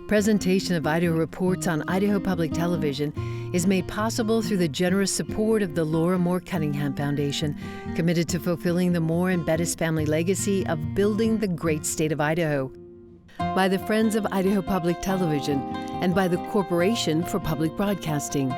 Presentation of Idaho Reports on Idaho Public Television is made possible through the generous support of the Laura Moore Cunningham Foundation, committed to fulfilling the Moore and Bettis family legacy of building the great state of Idaho. By the Friends of Idaho Public Television and by the Corporation for Public Broadcasting.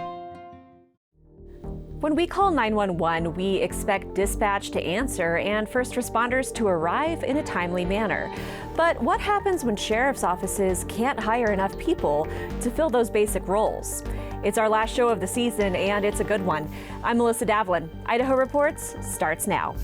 When we call 911, we expect dispatch to answer and first responders to arrive in a timely manner. But what happens when sheriff's offices can't hire enough people to fill those basic roles? It's our last show of the season, and it's a good one. I'm Melissa Davlin. Idaho Reports starts now.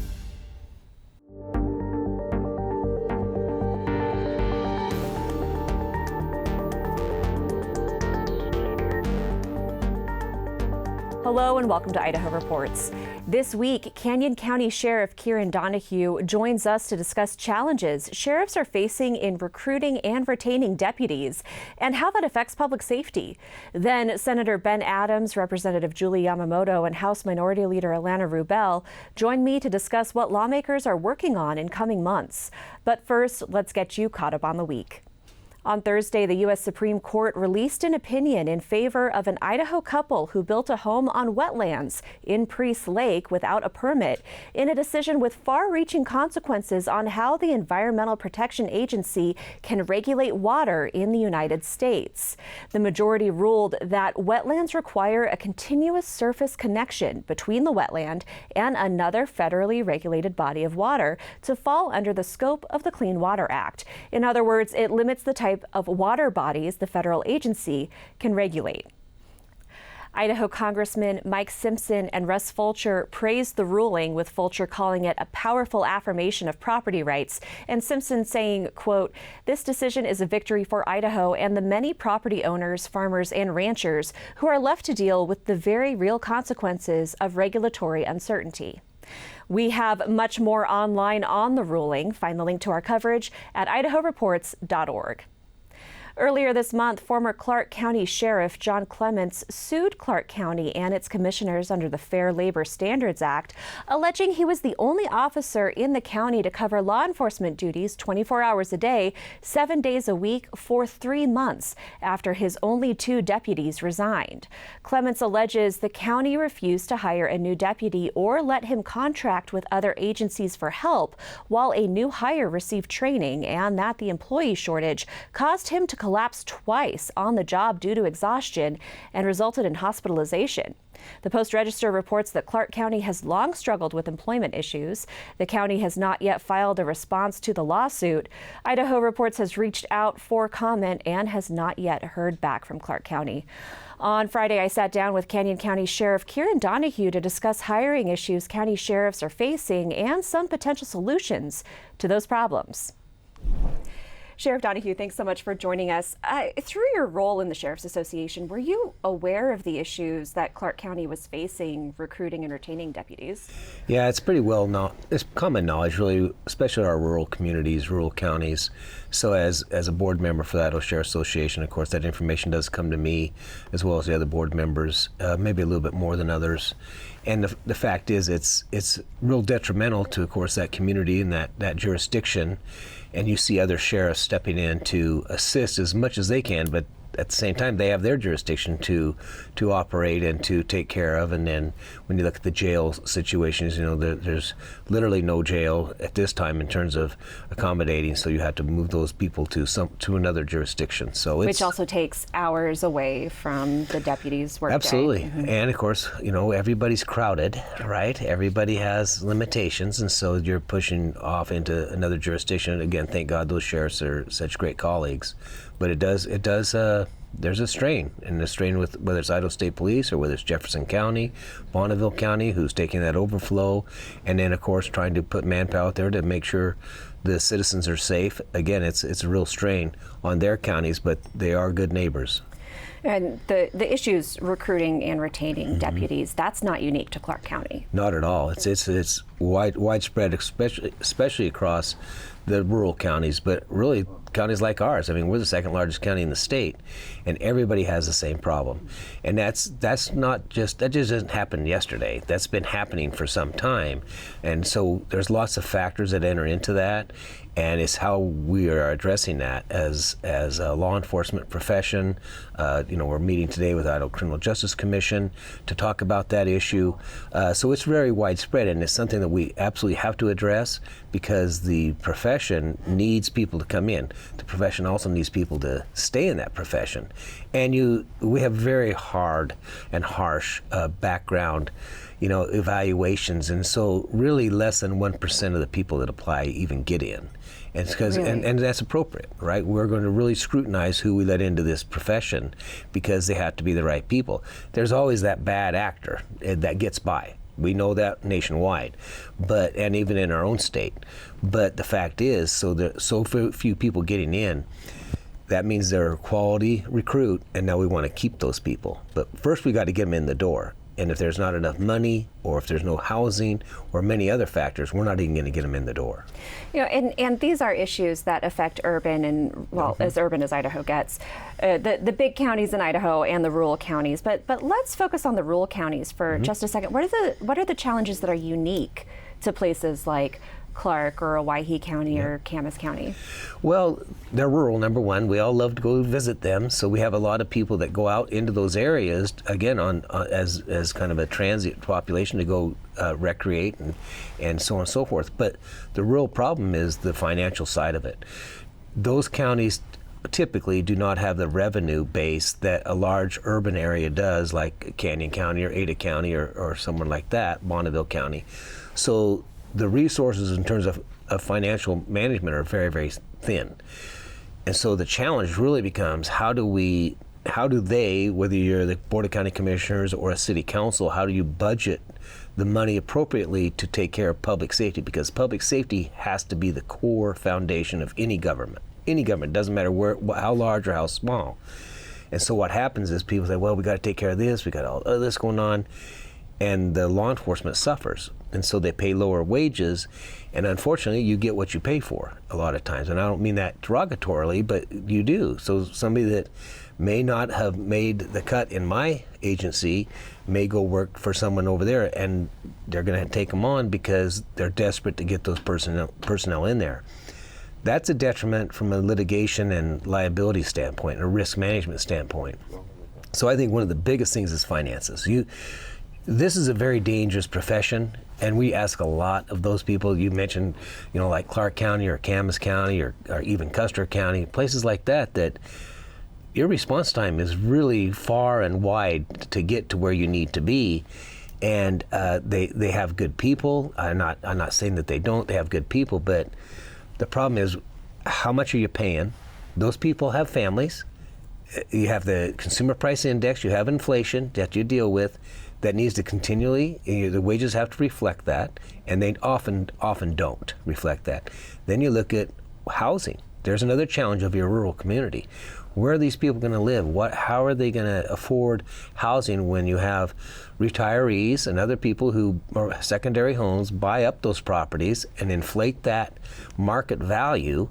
Hello and welcome to Idaho Reports. This week, Canyon County Sheriff Kieran Donahue joins us to discuss challenges sheriffs are facing in recruiting and retaining deputies and how that affects public safety. Then Senator Ben Adams, Representative Julie Yamamoto, and House Minority Leader Ilana Rubel join me to discuss what lawmakers are working on in coming months. But first, let's get you caught up on the week. On Thursday, the U.S. Supreme Court released an opinion in favor of an Idaho couple who built a home on wetlands in Priest Lake without a permit, in a decision with far-reaching consequences on how the Environmental Protection Agency can regulate water in the United States. The majority ruled that wetlands require a continuous surface connection between the wetland and another federally regulated body of water to fall under the scope of the Clean Water Act. In other words, it limits the type of water bodies the federal agency can regulate. Idaho Congressman Mike Simpson and Russ Fulcher praised the ruling, with Fulcher calling it a powerful affirmation of property rights, and Simpson saying, quote, "This decision is a victory for Idaho and the many property owners, farmers, and ranchers who are left to deal with the very real consequences of regulatory uncertainty." We have much more online on the ruling. Find the link to our coverage at idahoreports.org. Earlier this month, former Clark County Sheriff John Clements sued Clark County and its commissioners under the Fair Labor Standards Act, alleging he was the only officer in the county to cover law enforcement duties 24 hours a day, 7 days a week for 3 months after his only 2 deputies resigned. Clements alleges the county refused to hire a new deputy or let him contract with other agencies for help while a new hire received training, and that the employee shortage caused him to collapsed twice on the job due to exhaustion and resulted in hospitalization. The Post-Register reports that Clark County has long struggled with employment issues. The county has not yet filed a response to the lawsuit. Idaho Reports has reached out for comment and has not yet heard back from Clark County. On Friday, I sat down with Canyon County Sheriff Kieran Donahue to discuss hiring issues county sheriffs are facing and some potential solutions to those problems. Sheriff Donahue, thanks so much for joining us. Through your role in the Sheriff's Association, were you aware of the issues that Clark County was facing recruiting and retaining deputies? Yeah, it's pretty it's common knowledge, really, especially in our rural communities, rural counties. So as a board member for the Idaho Sheriff's Association, of course, that information does come to me, as well as the other board members, maybe a little bit more than others. And the fact is, it's real detrimental to, of course, that community and that jurisdiction. And you see other sheriffs stepping in to assist as much as they can, but at the same time, they have their jurisdiction to operate and to take care of. And then when you look at the jail situations, there's literally no jail at this time in terms of accommodating. So you have to move those people to another jurisdiction. So which also takes hours away from the deputies' work. Absolutely. Mm-hmm. And of course, everybody's crowded, right? Everybody has limitations, and so you're pushing off into another jurisdiction. Again, thank God those sheriffs are such great colleagues. But it does. There's a strain, and a strain with whether it's Idaho State Police or whether it's Jefferson County, Bonneville County, who's taking that overflow, and then of course trying to put manpower out there to make sure the citizens are safe. Again, it's a real strain on their counties, but they are good neighbors. And the issues recruiting and retaining deputies, that's not unique to Clark County. Not at all. It's widespread, especially across the rural counties, but really counties like ours. I mean, we're the second largest county in the state, and everybody has the same problem. And that just doesn't happen yesterday. That's been happening for some time. And so there's lots of factors that enter into that, and it's how we are addressing that as a law enforcement profession. We're meeting today with Idaho Criminal Justice Commission to talk about that issue. So it's very widespread, and it's something that we absolutely have to address because the profession needs people to come in. The profession also needs people to stay in that profession. And we have very hard and harsh background evaluations, and so really less than 1% of the people that apply even get in. And it's because, really? and that's appropriate, right? We're going to really scrutinize who we let into this profession because they have to be the right people. There's always that bad actor that gets by. We know that nationwide, and even in our own state. But the fact is, so few people getting in, that means they're a quality recruit, and now we want to keep those people. But first we got to get them in the door. And if there's not enough money, or if there's no housing, or many other factors, we're not even going to get them in the door. And these are issues that affect urban and, as urban as Idaho gets, the big counties in Idaho and the rural counties. But let's focus on the rural counties for just a second. What are the challenges that are unique to places like Clark or Owyhee County or Camas County? Well, they're rural, number one. We all love to go visit them, so we have a lot of people that go out into those areas, again, as kind of a transient population to go recreate and so on and so forth. But the real problem is the financial side of it. Those counties typically do not have the revenue base that a large urban area does, like Canyon County or Ada County or someone like that, Bonneville County. So the resources in terms of financial management are very, very thin. And so the challenge really becomes how do they, whether you're the Board of County Commissioners or a city council, how do you budget the money appropriately to take care of public safety? Because public safety has to be the core foundation of any government. Any government, doesn't matter how large or how small. And so what happens is people say, well, we got to take care of this, we got all of this going on, and the law enforcement suffers. And so they pay lower wages, and unfortunately you get what you pay for a lot of times. And I don't mean that derogatorily, but you do. So somebody that may not have made the cut in my agency may go work for someone over there, and they're going to take them on because they're desperate to get those personnel in there. That's a detriment from a litigation and liability standpoint, and a risk management standpoint. So I think one of the biggest things is finances. This is a very dangerous profession, and we ask a lot of those people. You mentioned, like Clark County or Camas County or even Custer County, places like that your response time is really far and wide to get to where you need to be. And they have good people. I'm not saying that they don't. They have good people, but the problem is, how much are you paying? Those people have families. You have the consumer price index. You have inflation that you deal with. That needs to continually, the wages have to reflect that, and they often don't reflect that. Then you look at housing. There's another challenge of your rural community. Where are these people going to live? How are they going to afford housing when you have retirees and other people who are secondary homes buy up those properties and inflate that market value,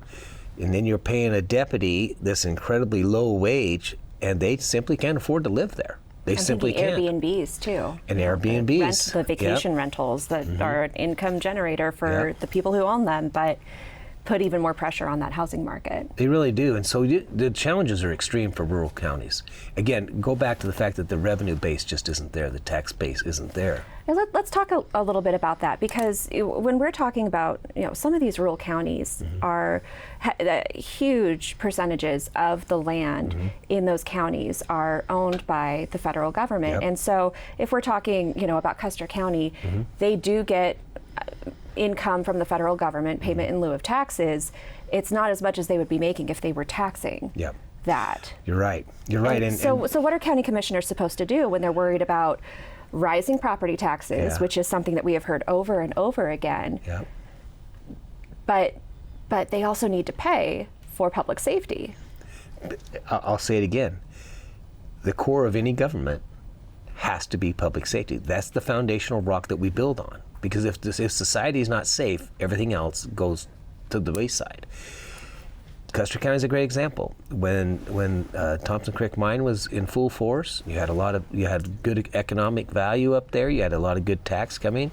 and then you're paying a deputy this incredibly low wage, and they simply can't afford to live there. They simply can't. Airbnbs too. And Airbnbs. The vacation rentals that are an income generator for the people who own them, but put even more pressure on that housing market. They really do. And so the challenges are extreme for rural counties. Again, go back to the fact that the revenue base just isn't there. The tax base isn't there. And let's talk a little bit about that, because when we're talking about, some of these rural counties are huge percentages of the land in those counties are owned by the federal government. And so if we're talking, about Custer County, they do get income from the federal government, payment in lieu of taxes. It's not as much as they would be making if they were taxing that. You're right. You're right. And so what are county commissioners supposed to do when they're worried about rising property taxes, which is something that we have heard over and over again? But they also need to pay for public safety. I'll say it again. the core of any government has to be public safety. That's the foundational rock that we build on. Because if society is not safe, everything else goes to the wayside. Custer County is a great example. When Thompson Creek Mine was in full force, you had good economic value up there. You had a lot of good tax coming.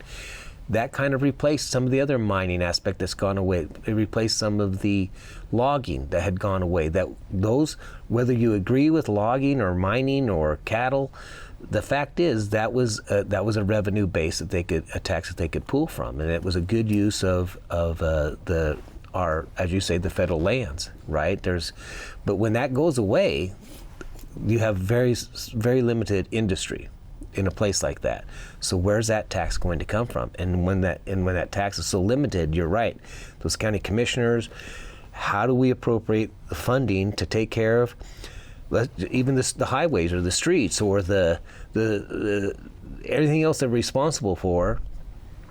That kind of replaced some of the other mining aspect that's gone away. It replaced some of the logging that had gone away. Whether you agree with logging or mining or cattle, the fact is that was a revenue base a tax that they could pull from, and it was a good use of our, as you say, the federal lands, right? But when that goes away, you have very, very limited industry in a place like that. So where's that tax going to come from? And when that tax is so limited, you're right. Those county commissioners, how do we appropriate the funding to take care of even the highways or the streets or the everything else they're responsible for?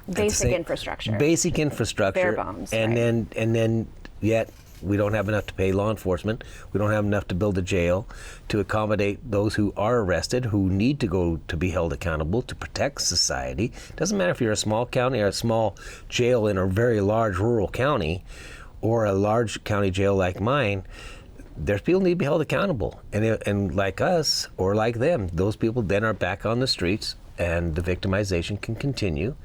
Basic infrastructure. Bare bones. And right. then yet we don't have enough to pay law enforcement. We don't have enough to build a jail to accommodate those who are arrested, who need to go to be held accountable to protect society. Doesn't matter if you're a small county or a small jail in a very large rural county or a large county jail like mine. There's people who need to be held accountable. And like us or like them, those people then are back on the streets and the victimization can continue.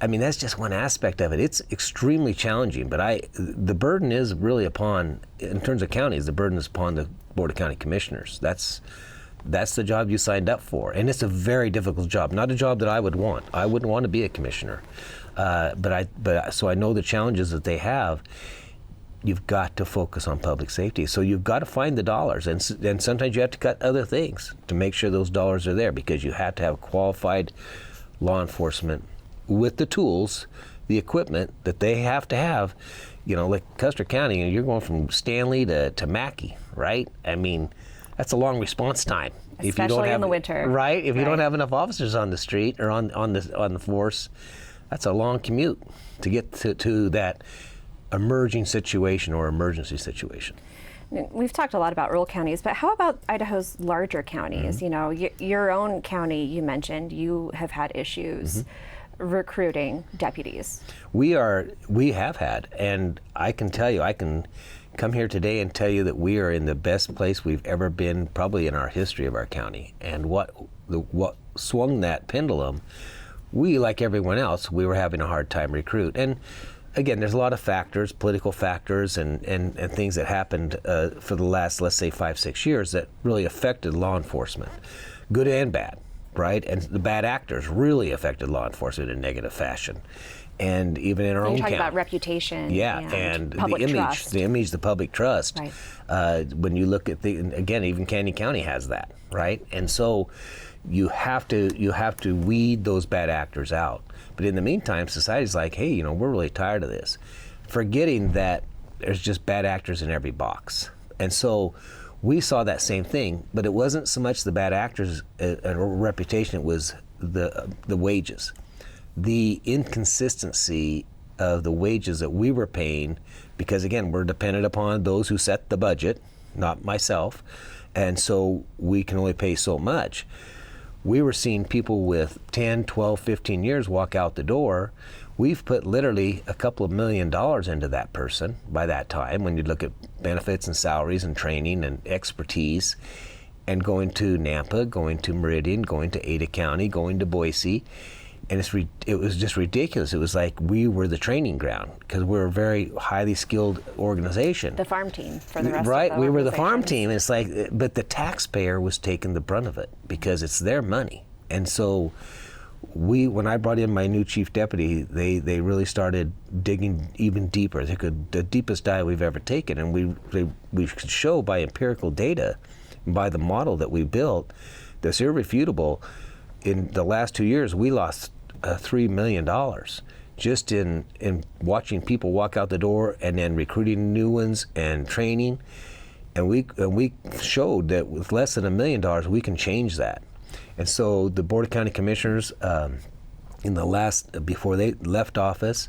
I mean, that's just one aspect of it. It's extremely challenging, but the burden is really upon, in terms of counties, the burden is upon the Board of County Commissioners. That's the job you signed up for, and it's a very difficult job. Not a job that I would want. I wouldn't want to be a commissioner, so I know the challenges that they have. You've got to focus on public safety, so you've got to find the dollars, and sometimes you have to cut other things to make sure those dollars are there, because you have to have qualified law enforcement with the tools, the equipment that they have to have. You know, like Custer County, you're going from Stanley to Mackey, right? I mean, that's a long response time. Especially if you don't have, in the winter. Right? If you don't have enough officers on the street or on the force, that's a long commute to get to that emerging situation or emergency situation. We've talked a lot about rural counties, but how about Idaho's larger counties? Mm-hmm. You know, your own county, you mentioned, you have had issues. Mm-hmm. Recruiting deputies. We have had, and I can tell you, I can come here today and tell you that we are in the best place we've ever been, probably in our history of our county. And what swung that pendulum, we, like everyone else, we were having a hard time recruit. And again, there's a lot of factors, political factors and things that happened for the last, let's say, 5-6 years that really affected law enforcement, good and bad. Right, and the bad actors really affected law enforcement in a negative fashion, and even in our own county. You're talking about reputation, and public trust. the public trust. Right. When you look at again, even Canyon County has that, right? And so you have to weed those bad actors out. But in the meantime, society's like, hey, we're really tired of this, forgetting that there's just bad actors in every box, and so. We saw that same thing, but it wasn't so much the bad actors' reputation, it was the wages. The inconsistency of the wages that we were paying, because again, we're dependent upon those who set the budget, not myself, and so we can only pay so much. We were seeing people with 10, 12, 15 years walk out the door. We've put literally a couple of $1 million into that person by that time, when you look at benefits and salaries and training and expertise, and going to Nampa, going to Meridian, going to Ada County, going to Boise. And it was just ridiculous. It was like we were the training ground, because we're a very highly skilled organization. The farm team for the rest right, of the we were the farm team. It's like, but the taxpayer was taking the brunt of it because it's their money. And so when I brought in my new chief deputy, they really started digging even deeper. They could the deepest dive we've ever taken, and we could show by empirical data, by the model that we built, that's irrefutable. In the last 2 years, we lost $3 million just in watching people walk out the door and then recruiting new ones and training. And we showed that with less than $1 million, we can change that. And so the Board of County Commissioners, before they left office,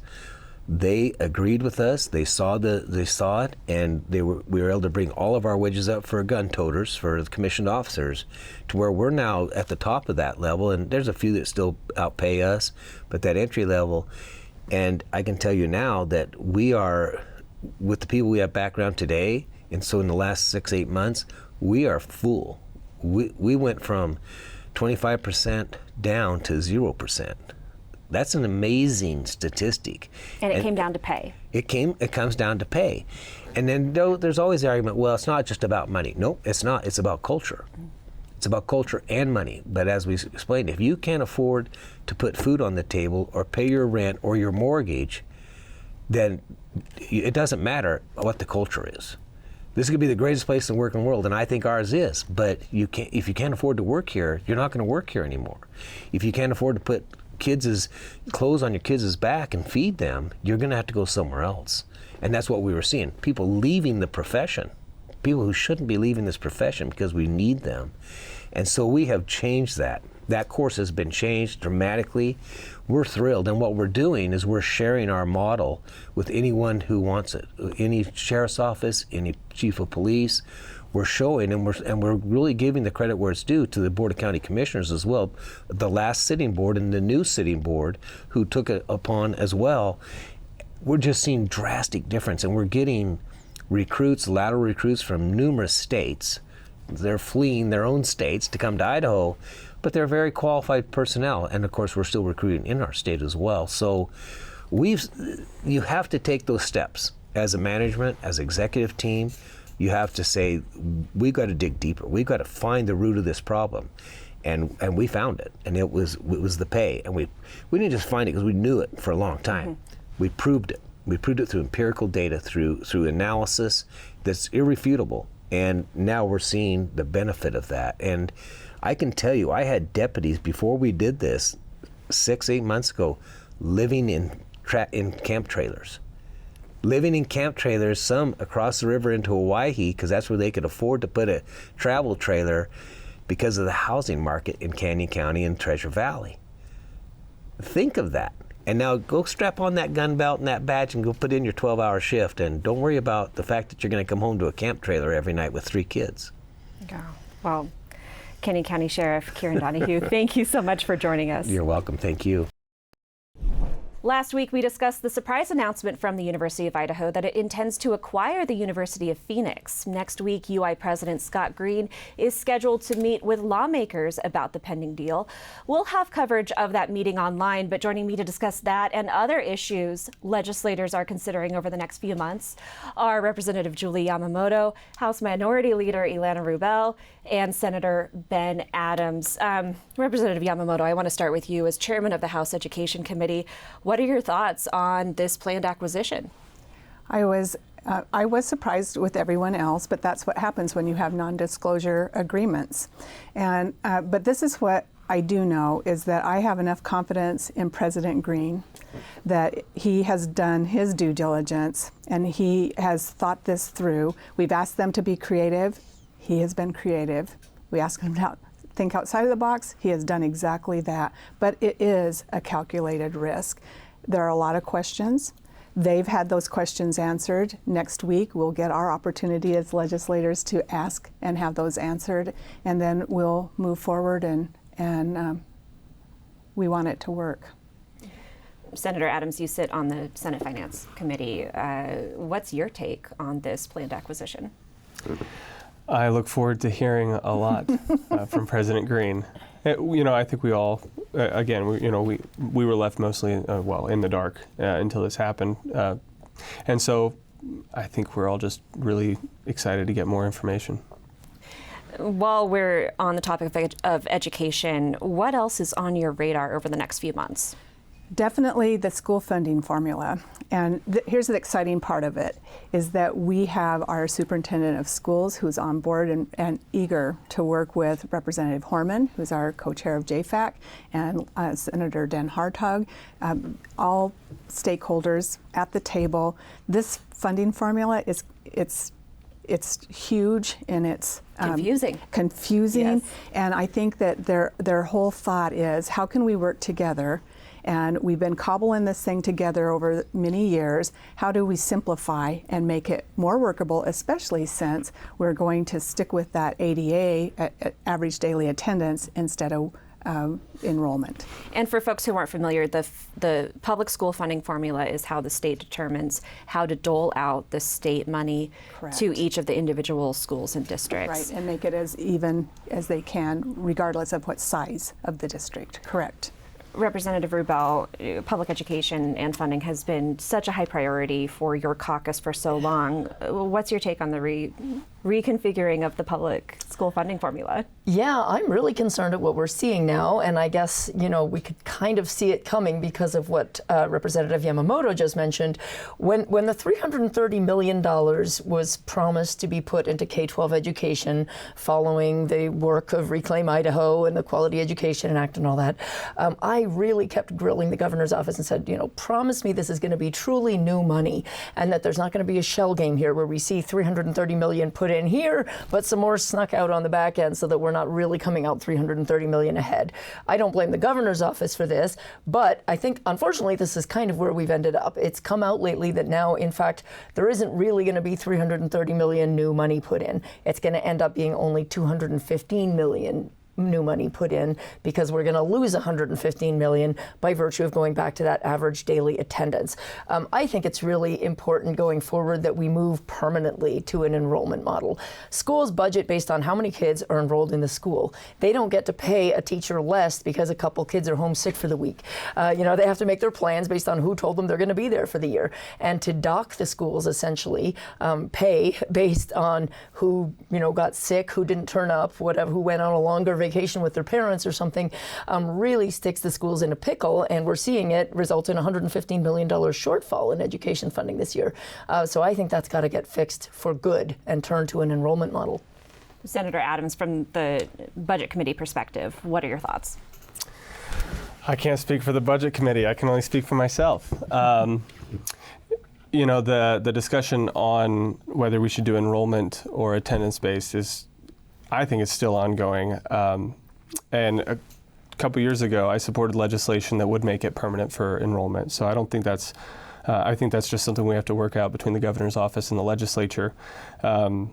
They agreed with us. They saw it, and we were able to bring all of our wages up for gun toters, for the commissioned officers, to where we're now at the top of that level. And there's a few that still outpay us, but that entry level. And I can tell you now that we are, with the people we have background today, and so in the last 6-8 months, we are full. We went from 25% down to 0%. That's an amazing statistic. And it came down to pay. It comes down to pay. And then there's always the argument, well, it's not just about money. Nope, it's not. It's about culture. It's about culture and money. But as we explained, if you can't afford to put food on the table or pay your rent or your mortgage, then it doesn't matter what the culture is. This could be the greatest place in the working world, and I think ours is. But if you can't afford to work here, you're not going to work here anymore. If you can't afford to put kids' clothes on your kids' back and feed them, you're going to have to go somewhere else. And that's what we were seeing. People leaving the profession. People who shouldn't be leaving this profession because we need them. And so we have changed that. That course has been changed dramatically. We're thrilled. And what we're doing is we're sharing our model with anyone who wants it. Any sheriff's office, any chief of police. We're showing, and we're really giving the credit where it's due to the Board of County Commissioners as well, the last sitting board and the new sitting board who took it upon as well. We're just seeing drastic difference, and we're getting recruits, lateral recruits from numerous states. They're fleeing their own states to come to Idaho, but they're very qualified personnel, and of course we're still recruiting in our state as well. So you have to take those steps as a management, as executive team. You have to say, we've got to dig deeper. We've got to find the root of this problem. And we found it. And it was the pay. And we didn't just find it because we knew it for a long time. Mm-hmm. We proved it. We proved it through empirical data, through analysis that's irrefutable. And now we're seeing the benefit of that. And I can tell you, I had deputies before we did this 6-8 months ago living in camp trailers. Living in camp trailers, some across the river into Hawaii, because that's where they could afford to put a travel trailer because of the housing market in Canyon County and Treasure Valley. Think of that. And now go strap on that gun belt and that badge and go put in your 12-hour shift, and don't worry about the fact that you're going to come home to a camp trailer every night with 3 kids. Yeah. Well, Canyon County Sheriff Kieran Donahue, thank you so much for joining us. You're welcome. Thank you. Last week, we discussed the surprise announcement from the University of Idaho that it intends to acquire the University of Phoenix. Next week, UI President Scott Green is scheduled to meet with lawmakers about the pending deal. We'll have coverage of that meeting online, but joining me to discuss that and other issues legislators are considering over the next few months are Representative Julie Yamamoto, House Minority Leader Ilana Rubel, and Senator Ben Adams. Representative Yamamoto, I want to start with you as chairman of the House Education Committee. What are your thoughts on this planned acquisition? I was surprised with everyone else, but that's what happens when you have non-disclosure agreements. And but this is what I do know, is that I have enough confidence in President Green that he has done his due diligence and he has thought this through. We've asked them to be creative. He has been creative. We asked him to think outside of the box. He has done exactly that. But it is a calculated risk. There are a lot of questions. They've had those questions answered. Next week, we'll get our opportunity as legislators to ask and have those answered, and then we'll move forward, and we want it to work. Senator Adams, you sit on the Senate Finance Committee. What's your take on this planned acquisition? I look forward to hearing a lot from President Green. I think we all, we were left mostly, in the dark until this happened. And so I think we're all just really excited to get more information. While we're on the topic of education, what else is on your radar over the next few months? Definitely the school funding formula. And here's the exciting part of it, is that we have our superintendent of schools who's on board and eager to work with Representative Horman, who's our co-chair of JFAC, and Senator Dan Hartog, all stakeholders at the table. This funding formula it's huge and it's confusing. Yes. And I think that their whole thought is, how can we work together And we've been cobbling this thing together over many years. How do we simplify and make it more workable, especially since we're going to stick with that ADA, average daily attendance, instead of enrollment. And for folks who aren't familiar, the public school funding formula is how the state determines how to dole out the state money Correct. to each of the individual schools and districts. Right, and make it as even as they can, regardless of what size of the district. Correct. Representative Rubel, public education and funding has been such a high priority for your caucus for so long. What's your take on the reconfiguring of the public school funding formula? Yeah, I'm really concerned at what we're seeing now, and I guess, we could kind of see it coming because of what Representative Yamamoto just mentioned. When the $330 million was promised to be put into K-12 education following the work of Reclaim Idaho and the Quality Education Act and all that, I really kept grilling the governor's office and said, promise me this is going to be truly new money and that there's not going to be a shell game here where we see $330 million put in here, but some more snuck out on the back end so that we're not really coming out $330 million ahead. I don't blame the governor's office for this, but I think, unfortunately, this is kind of where we've ended up. It's come out lately that now, in fact, there isn't really going to be $330 million new money put in. It's going to end up being only $215 million new money put in because we're going to lose $115 million by virtue of going back to that average daily attendance. I think it's really important going forward that we move permanently to an enrollment model. Schools budget based on how many kids are enrolled in the school. They don't get to pay a teacher less because a couple kids are homesick for the week. They have to make their plans based on who told them they're going to be there for the year. And to dock the schools essentially pay based on who got sick, who didn't turn up, whatever, who went on a longer vacation with their parents or something, really sticks the schools in a pickle, and we're seeing it result in a $115 million shortfall in education funding this year. So I think that's got to get fixed for good and turn to an enrollment model. Senator Adams, from the Budget Committee perspective, what are your thoughts? I can't speak for the Budget Committee. I can only speak for myself. The discussion on whether we should do enrollment or attendance-based I think it's still ongoing. And a couple years ago, I supported legislation that would make it permanent for enrollment. So I don't think that's, I think that's just something we have to work out between the governor's office and the legislature. The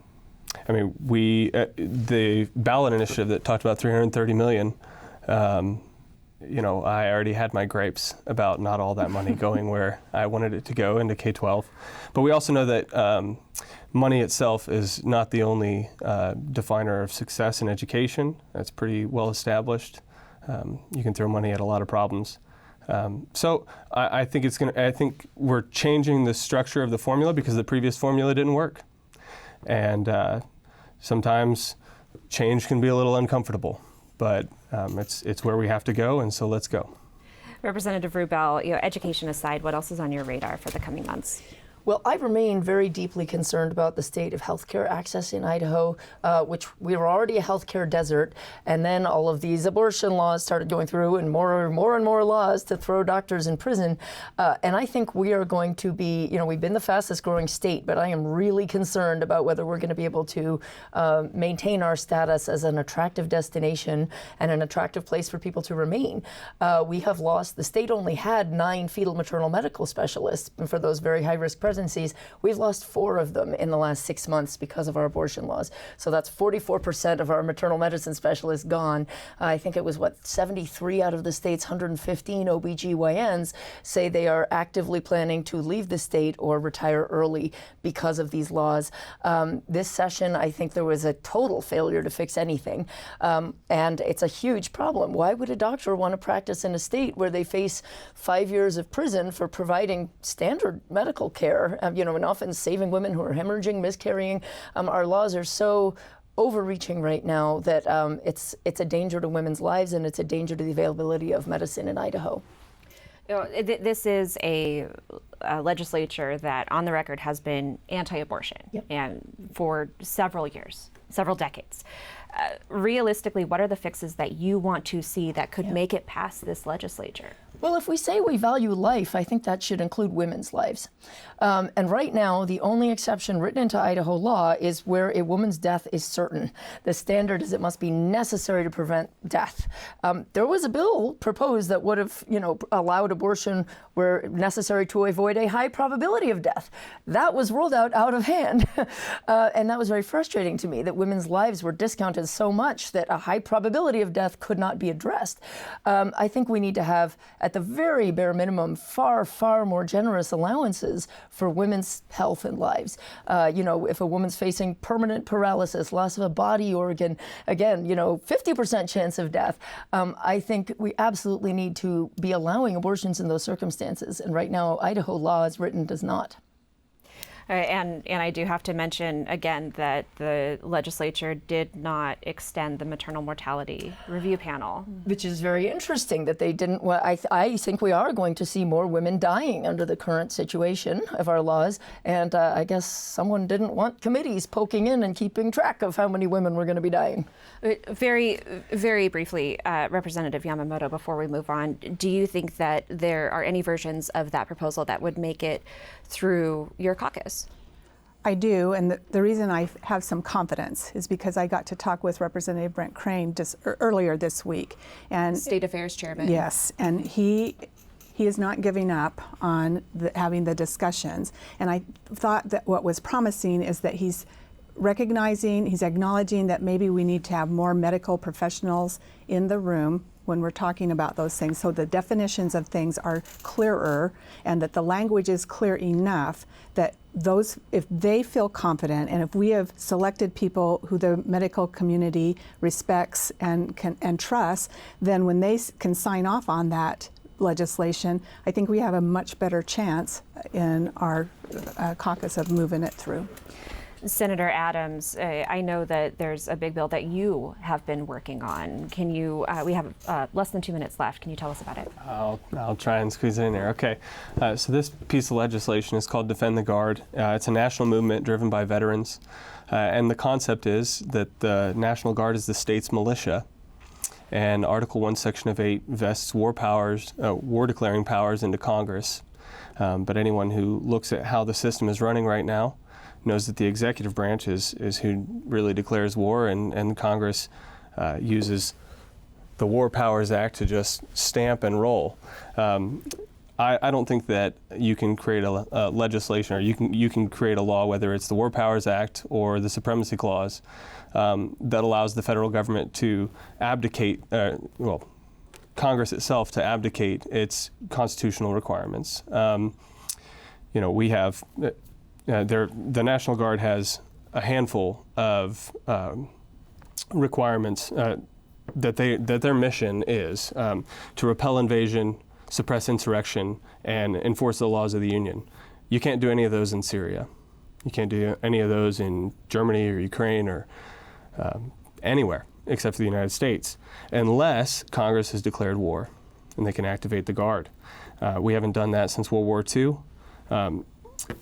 ballot initiative that talked about $330 million, I already had my gripes about not all that money going where I wanted it to go into K-12. But we also know that money itself is not the only definer of success in education. That's pretty well established. You can throw money at a lot of problems. So I think I think we're changing the structure of the formula because the previous formula didn't work. And sometimes change can be a little uncomfortable, but it's where we have to go, and so let's go. Representative Rubel, education aside, what else is on your radar for the coming months? Well, I remain very deeply concerned about the state of healthcare access in Idaho, which we were already a healthcare desert, and then all of these abortion laws started going through, and more and more laws to throw doctors in prison. And I think we are going to be, we've been the fastest growing state, but I am really concerned about whether we're going to be able to maintain our status as an attractive destination and an attractive place for people to remain. We have lost, the state only had 9 fetal maternal medical specialists for those very high-risk pregnancies. We've lost 4 of them in the last 6 months because of our abortion laws. So that's 44% of our maternal medicine specialists gone. I think it was 73 out of the state's 115 OBGYNs say they are actively planning to leave the state or retire early because of these laws. This session, I think there was a total failure to fix anything. And it's a huge problem. Why would a doctor want to practice in a state where they face 5 years of prison for providing standard medical care? And often saving women who are hemorrhaging, miscarrying. Our laws are so overreaching right now that it's a danger to women's lives, and it's a danger to the availability of medicine in Idaho. This is a legislature that, on the record, has been anti-abortion, yep, and for several years, several decades. Realistically, what are the fixes that you want to see that could make it past this legislature? Well, if we say we value life, I think that should include women's lives. And right now, the only exception written into Idaho law is where a woman's death is certain. The standard is it must be necessary to prevent death. There was a bill proposed that would have, allowed abortion where necessary to avoid a high probability of death. That was rolled out of hand. And that was very frustrating to me, that women's lives were discounted so much that a high probability of death could not be addressed. I think we need to have, at the very bare minimum, far, far more generous allowances for women's health and lives. If a woman's facing permanent paralysis, loss of a body organ, again, 50% chance of death, I think we absolutely need to be allowing abortions in those circumstances. And right now, Idaho law as written does not. And I do have to mention again that the legislature did not extend the maternal mortality review panel. Which is very interesting that they didn't. Well, I think we are going to see more women dying under the current situation of our laws. And I guess someone didn't want committees poking in and keeping track of how many women were going to be dying. Very, very briefly, Representative Yamamoto, before we move on, do you think that there are any versions of that proposal that would make it through your caucus? I do, and the reason I have some confidence is because I got to talk with Representative Brent Crane just earlier this week, and State Affairs Chairman. Yes, and he is not giving up on having the discussions. And I thought that what was promising is that he's acknowledging that maybe we need to have more medical professionals in the room when we're talking about those things, so the definitions of things are clearer and that the language is clear enough that those, if they feel confident, and if we have selected people who the medical community respects and trusts, then when they can sign off on that legislation, I think we have a much better chance in our caucus of moving it through. Senator Adams, I know that there's a big bill that you have been working on. Can you, we have less than 2 minutes left. Can you tell us about it? I'll try and squeeze it in there. Okay. So this piece of legislation is called Defend the Guard. It's a national movement driven by veterans. And the concept is that the National Guard is the state's militia. And Article 1, Section of 8 vests war declaring powers into Congress. But anyone who looks at how the system is running right now knows that the executive branch is who really declares war, and Congress uses the War Powers Act to just stamp and roll. I don't think that you can create a legislation, or you can create a law, whether it's the War Powers Act or the Supremacy Clause, that allows the federal government to abdicate, Congress itself to abdicate its constitutional requirements. We have. The National Guard has a handful of requirements that their mission is to repel invasion, suppress insurrection, and enforce the laws of the Union. You can't do any of those in Syria. You can't do any of those in Germany or Ukraine or anywhere except for the United States, unless Congress has declared war and they can activate the Guard. We haven't done that since World War II.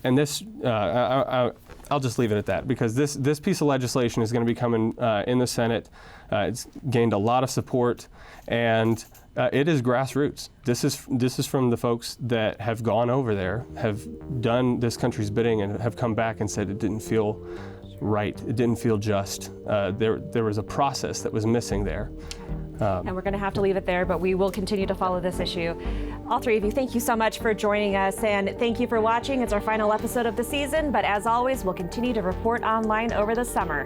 And this, I'll just leave it at that, because this piece of legislation is going to be coming in the Senate. It's gained a lot of support, and it is grassroots. This is from the folks that have gone over there, have done this country's bidding, and have come back and said it didn't feel right. It didn't feel just. There was a process that was missing there. And we're going to have to leave it there, but we will continue to follow this issue. All three of you, thank you so much for joining us, and thank you for watching. It's our final episode of the season, but as always, we'll continue to report online over the summer.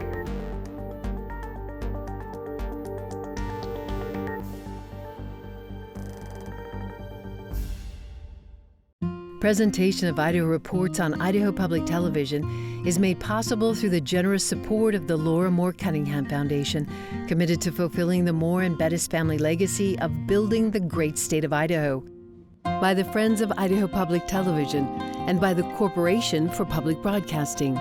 Presentation of Idaho Reports on Idaho Public Television is made possible through the generous support of the Laura Moore Cunningham Foundation, committed to fulfilling the Moore and Bettis family legacy of building the great state of Idaho, by the Friends of Idaho Public Television, and by the Corporation for Public Broadcasting.